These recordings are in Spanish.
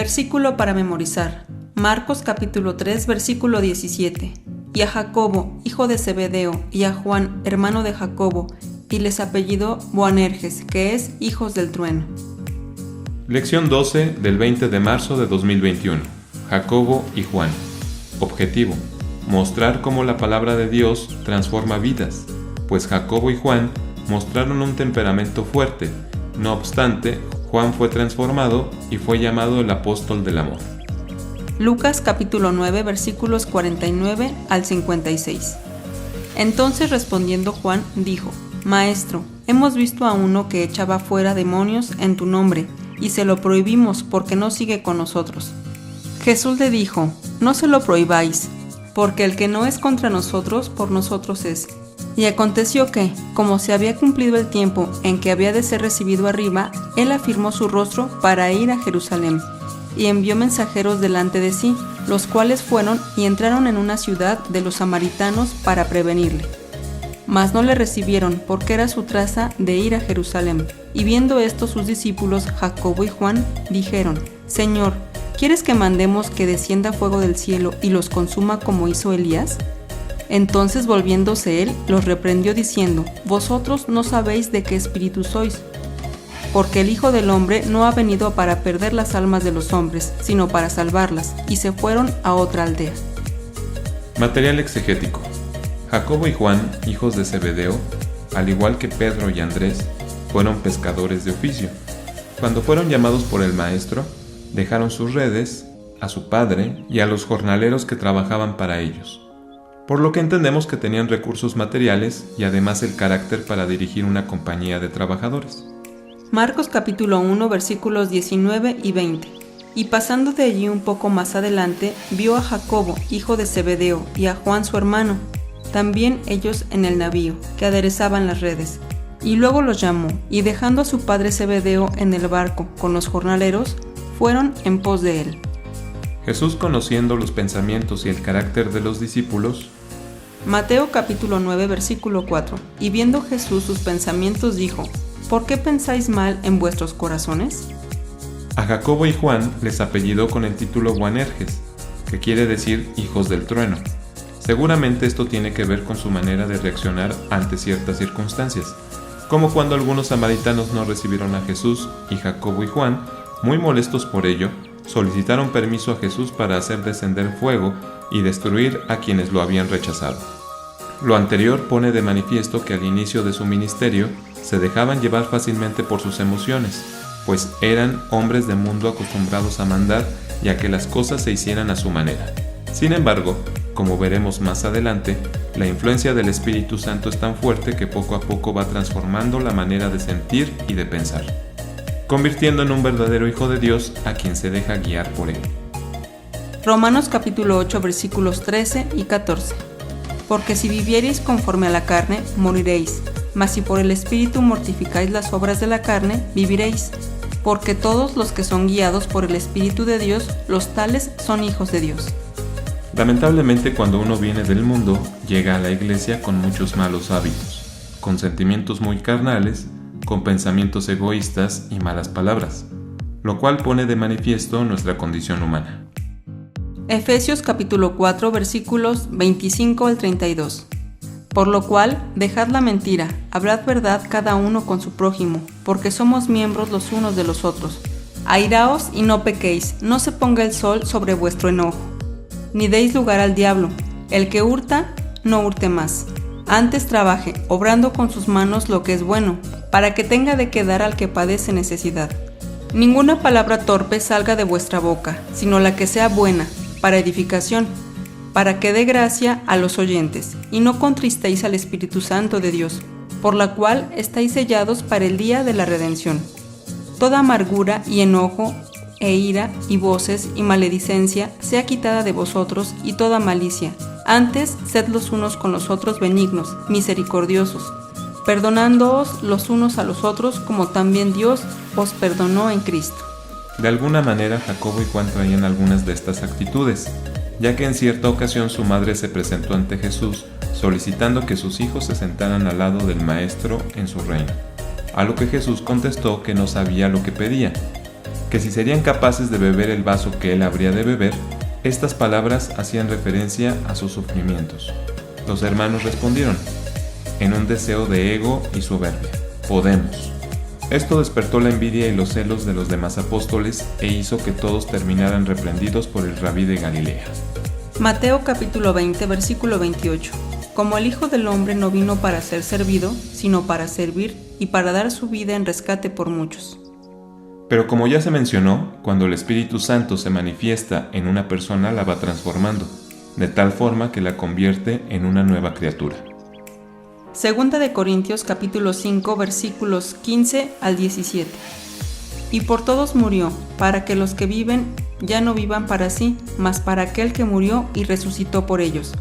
Versículo para memorizar. Marcos capítulo 3, versículo 17. Y a Jacobo, hijo de Zebedeo, y a Juan, hermano de Jacobo, y les apellidó Boanerges, que es hijos del trueno. Lección 12 del 20 de marzo de 2021. Jacobo y Juan. Objetivo: mostrar cómo la palabra de Dios transforma vidas, pues Jacobo y Juan mostraron un temperamento fuerte. No obstante, Juan fue transformado y fue llamado el apóstol del amor. Lucas capítulo 9, versículos 49 al 56. Entonces respondiendo Juan, dijo: Maestro, hemos visto a uno que echaba fuera demonios en tu nombre, y se lo prohibimos porque no sigue con nosotros. Jesús le dijo: No se lo prohibáis, porque el que no es contra nosotros, por nosotros es. Y aconteció que, como se había cumplido el tiempo en que había de ser recibido arriba, él afirmó su rostro para ir a Jerusalén, y envió mensajeros delante de sí, los cuales fueron y entraron en una ciudad de los samaritanos para prevenirle. Mas no le recibieron, porque era su traza de ir a Jerusalén. Y viendo esto sus discípulos, Jacobo y Juan, dijeron: Señor, ¿quieres que mandemos que descienda fuego del cielo y los consuma como hizo Elías? Entonces volviéndose él, los reprendió diciendo: Vosotros no sabéis de qué espíritu sois, porque el Hijo del Hombre no ha venido para perder las almas de los hombres, sino para salvarlas. Y se fueron a otra aldea. Material exegético. Jacobo y Juan, hijos de Zebedeo, al igual que Pedro y Andrés, fueron pescadores de oficio. Cuando fueron llamados por el maestro, dejaron sus redes, a su padre y a los jornaleros que trabajaban para ellos, por lo que entendemos que tenían recursos materiales y además el carácter para dirigir una compañía de trabajadores. Marcos capítulo 1, versículos 19 y 20. Y pasando de allí un poco más adelante, vio a Jacobo, hijo de Zebedeo, y a Juan su hermano, también ellos en el navío, que aderezaban las redes. Y luego los llamó, y dejando a su padre Zebedeo en el barco con los jornaleros, fueron en pos de él. Jesús, conociendo los pensamientos y el carácter de los discípulos. Mateo capítulo 9, versículo 4. Y viendo Jesús sus pensamientos, dijo: ¿Por qué pensáis mal en vuestros corazones? A Jacobo y Juan les apellidó con el título Boanerges, que quiere decir hijos del trueno. Seguramente esto tiene que ver con su manera de reaccionar ante ciertas circunstancias, como cuando algunos samaritanos no recibieron a Jesús y Jacobo y Juan, muy molestos por ello, solicitaron permiso a Jesús para hacer descender fuego y destruir a quienes lo habían rechazado. Lo anterior pone de manifiesto que al inicio de su ministerio se dejaban llevar fácilmente por sus emociones, pues eran hombres de mundo acostumbrados a mandar y a que las cosas se hicieran a su manera. Sin embargo, como veremos más adelante, la influencia del Espíritu Santo es tan fuerte que poco a poco va transformando la manera de sentir y de pensar, convirtiendo en un verdadero hijo de Dios a quien se deja guiar por él. Romanos capítulo 8, versículos 13 y 14. Porque si viviereis conforme a la carne, moriréis, mas si por el Espíritu mortificáis las obras de la carne, viviréis. Porque todos los que son guiados por el Espíritu de Dios, los tales son hijos de Dios. Lamentablemente, cuando uno viene del mundo, llega a la iglesia con muchos malos hábitos, con sentimientos muy carnales, con pensamientos egoístas y malas palabras, lo cual pone de manifiesto nuestra condición humana. Efesios capítulo 4, versículos 25 al 32. Por lo cual, dejad la mentira, hablad verdad cada uno con su prójimo, porque somos miembros los unos de los otros. Airaos y no pequéis, no se ponga el sol sobre vuestro enojo. Ni deis lugar al diablo. El que hurta, no hurte más. Antes trabaje, obrando con sus manos lo que es bueno, para que tenga de qué dar al que padece necesidad. Ninguna palabra torpe salga de vuestra boca, sino la que sea buena, para edificación, para que dé gracia a los oyentes, y no contristéis al Espíritu Santo de Dios, por la cual estáis sellados para el día de la redención. Toda amargura y enojo, e ira, y voces, y maledicencia, sea quitada de vosotros, y toda malicia. Antes, sed los unos con los otros benignos, misericordiosos, perdonándoos los unos a los otros, como también Dios os perdonó en Cristo. De alguna manera, Jacobo y Juan traían algunas de estas actitudes, ya que en cierta ocasión su madre se presentó ante Jesús, solicitando que sus hijos se sentaran al lado del Maestro en su reino, a lo que Jesús contestó que no sabía lo que pedía. que si serían capaces de beber el vaso que él habría de beber, estas palabras hacían referencia a sus sufrimientos. Los hermanos respondieron, en un deseo de ego y soberbia: podemos. Esto despertó la envidia y los celos de los demás apóstoles e hizo que todos terminaran reprendidos por el rabí de Galilea. Mateo capítulo 20, versículo 28. Como el Hijo del Hombre no vino para ser servido, sino para servir y para dar su vida en rescate por muchos. Pero como ya se mencionó, cuando el Espíritu Santo se manifiesta en una persona la va transformando, de tal forma que la convierte en una nueva criatura. Segunda de Corintios capítulo 5 versículos 15 al 17. Y por todos murió, para que los que viven ya no vivan para sí, mas para aquel que murió y resucitó por ellos.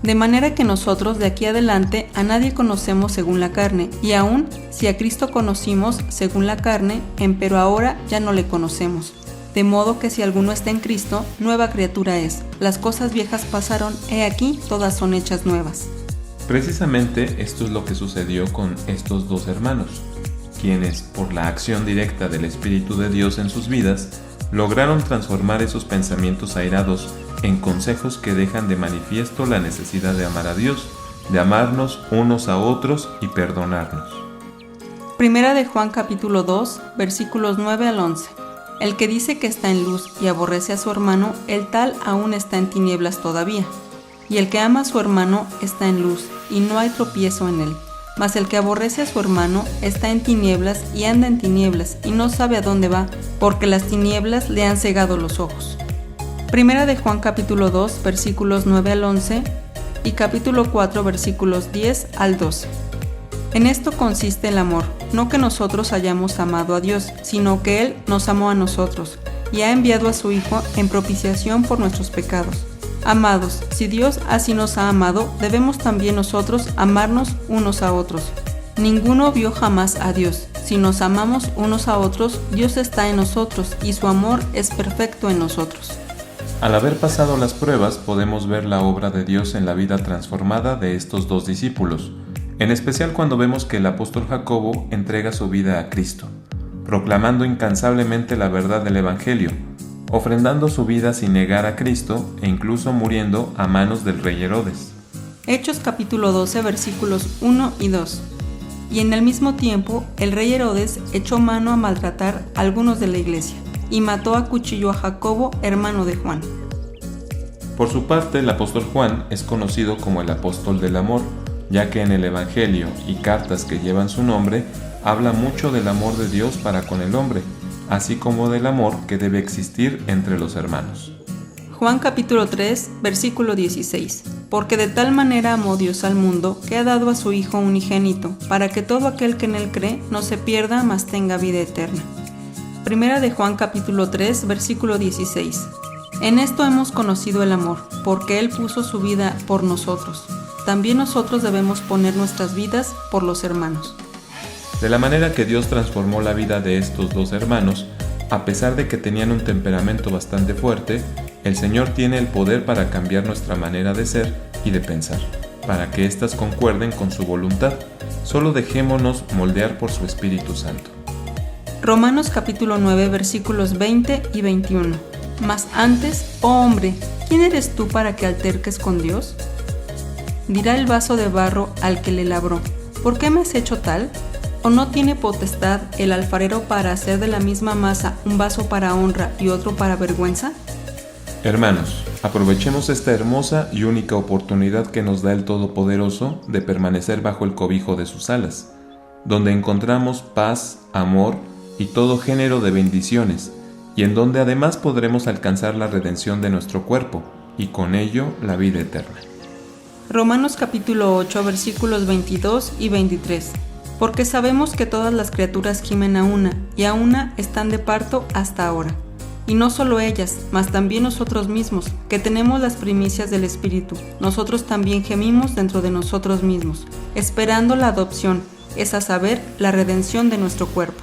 De manera que nosotros de aquí adelante a nadie conocemos según la carne, y aun si a Cristo conocimos según la carne, empero ahora ya no le conocemos. De modo que si alguno está en Cristo, nueva criatura es. Las cosas viejas pasaron, he aquí, todas son hechas nuevas. Precisamente esto es lo que sucedió con estos dos hermanos, quienes, por la acción directa del Espíritu de Dios en sus vidas, lograron transformar esos pensamientos airados en consejos que dejan de manifiesto la necesidad de amar a Dios, de amarnos unos a otros y perdonarnos. Primera de Juan capítulo 2, versículos 9 al 11. El que dice que está en luz y aborrece a su hermano, el tal aún está en tinieblas todavía. Y el que ama a su hermano está en luz, y no hay tropiezo en él. Mas el que aborrece a su hermano está en tinieblas y anda en tinieblas, y no sabe a dónde va, porque las tinieblas le han cegado los ojos. Primera de Juan capítulo 2, versículos 9 al 11, y capítulo 4, versículos 10 al 12. En esto consiste el amor, no que nosotros hayamos amado a Dios, sino que Él nos amó a nosotros, y ha enviado a su Hijo en propiciación por nuestros pecados. Amados, si Dios así nos ha amado, debemos también nosotros amarnos unos a otros. Ninguno vio jamás a Dios. Si nos amamos unos a otros, Dios está en nosotros, y su amor es perfecto en nosotros. Al haber pasado las pruebas, podemos ver la obra de Dios en la vida transformada de estos dos discípulos, en especial cuando vemos que el apóstol Jacobo entrega su vida a Cristo, proclamando incansablemente la verdad del Evangelio, ofrendando su vida sin negar a Cristo e incluso muriendo a manos del rey Herodes. Hechos capítulo 12 versículos 1 y 2. Y en el mismo tiempo el rey Herodes echó mano a maltratar a algunos de la iglesia, y mató a cuchillo a Jacobo, hermano de Juan. Por su parte, el apóstol Juan es conocido como el apóstol del amor, ya que en el Evangelio y cartas que llevan su nombre, habla mucho del amor de Dios para con el hombre, así como del amor que debe existir entre los hermanos. Juan capítulo 3, versículo 16. Porque de tal manera amó Dios al mundo, que ha dado a su Hijo unigénito, para que todo aquel que en él cree no se pierda, mas tenga vida eterna. Primera de Juan capítulo 3, versículo 16. En esto hemos conocido el amor, porque Él puso su vida por nosotros. También nosotros debemos poner nuestras vidas por los hermanos. De la manera que Dios transformó la vida de estos dos hermanos, a pesar de que tenían un temperamento bastante fuerte, el Señor tiene el poder para cambiar nuestra manera de ser y de pensar, para que éstas concuerden con su voluntad. Solo dejémonos moldear por su Espíritu Santo. Romanos capítulo 9 versículos 20 y 21. Mas antes, oh hombre, ¿quién eres tú para que alterques con Dios? Dirá el vaso de barro al que le labró, ¿por qué me has hecho tal? ¿O no tiene potestad el alfarero para hacer de la misma masa un vaso para honra y otro para vergüenza? Hermanos, aprovechemos esta hermosa y única oportunidad que nos da el Todopoderoso de permanecer bajo el cobijo de sus alas, donde encontramos paz, amor y todo género de bendiciones, y en donde además podremos alcanzar la redención de nuestro cuerpo, y con ello la vida eterna. Romanos capítulo 8 versículos 22 y 23. Porque sabemos que todas las criaturas gimen a una, y a una están de parto hasta ahora. Y no solo ellas, mas también nosotros mismos, que tenemos las primicias del Espíritu. Nosotros también gemimos dentro de nosotros mismos, esperando la adopción, es a saber, la redención de nuestro cuerpo.